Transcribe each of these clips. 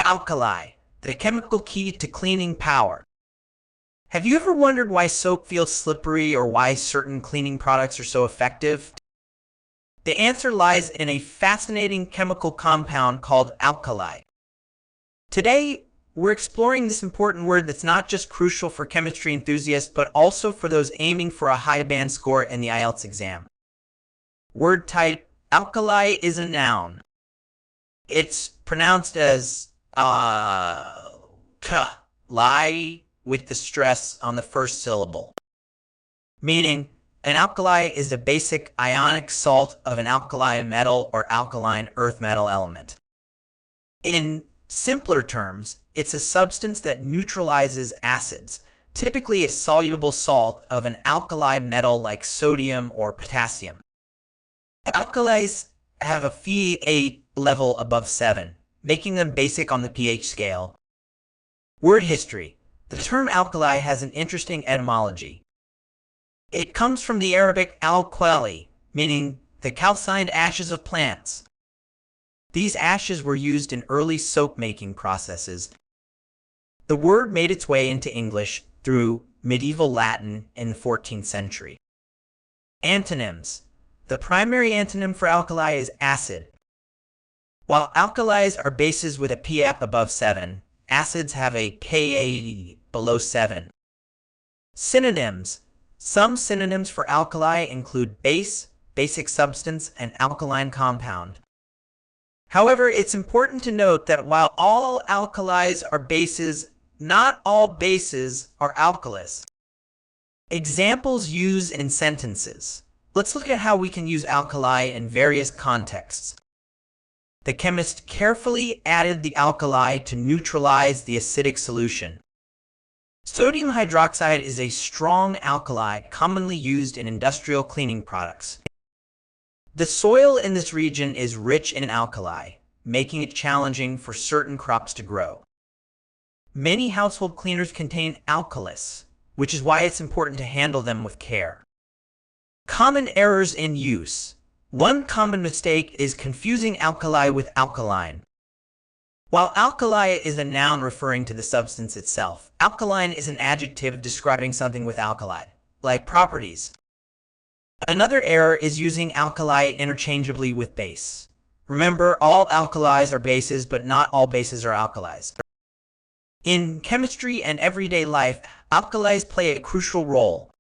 Alkali, the chemical key to cleaning power. Have you ever wondered why soap feels slippery or why certain cleaning products are so effective? The answer lies in a fascinating chemical compound called alkali. Today, we're exploring this important word that's not just crucial for chemistry enthusiasts, but also for those aiming for a high band score in the IELTS exam. Word type: alkali is a noun. It's pronounced as lie with the stress on the first syllable, meaning an alkali is a basic ionic salt of an alkali metal or alkaline earth metal element. In simpler terms, it's a substance that neutralizes acids, typically a soluble salt of an alkali metal like sodium or potassium. Alkalis have a pH level above 7, making them basic on the pH scale. Word history: the term alkali has an interesting etymology. It comes from the Arabic alkali, meaning the calcined ashes of plants. These ashes were used in early soap-making processes. The word made its way into English through medieval Latin in the 14th century. Antonyms: the primary antonym for alkali is acid. While alkalis are bases with a pH above 7, acids have a Ka below 7. Synonyms: some synonyms for alkali include base, basic substance, and alkaline compound. However, it's important to note that while all alkalis are bases, not all bases are alkalis. Examples used in sentences. Let's look at how we can use alkali in various contexts. The chemist carefully added the alkali to neutralize the acidic solution. Sodium hydroxide is a strong alkali commonly used in industrial cleaning products. The soil in this region is rich in alkali, making it challenging for certain crops to grow. Many household cleaners contain alkalis, which is why it's important to handle them with care. Common errors in use. One common mistake is confusing alkali with alkaline. While alkali is a noun referring to the substance itself, alkaline is an adjective describing something with alkali, like properties. Another error is using alkali interchangeably with base. Remember, all alkalis are bases, but not all bases are alkalis. In chemistry and everyday life, alkalis play a crucial role.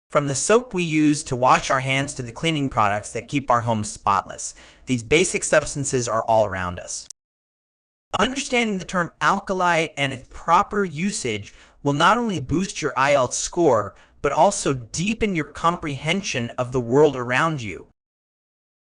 From the soap we use to wash our hands to the cleaning products that keep our homes spotless, these basic substances are all around us. Understanding the term alkali and its proper usage will not only boost your IELTS score, but also deepen your comprehension of the world around you.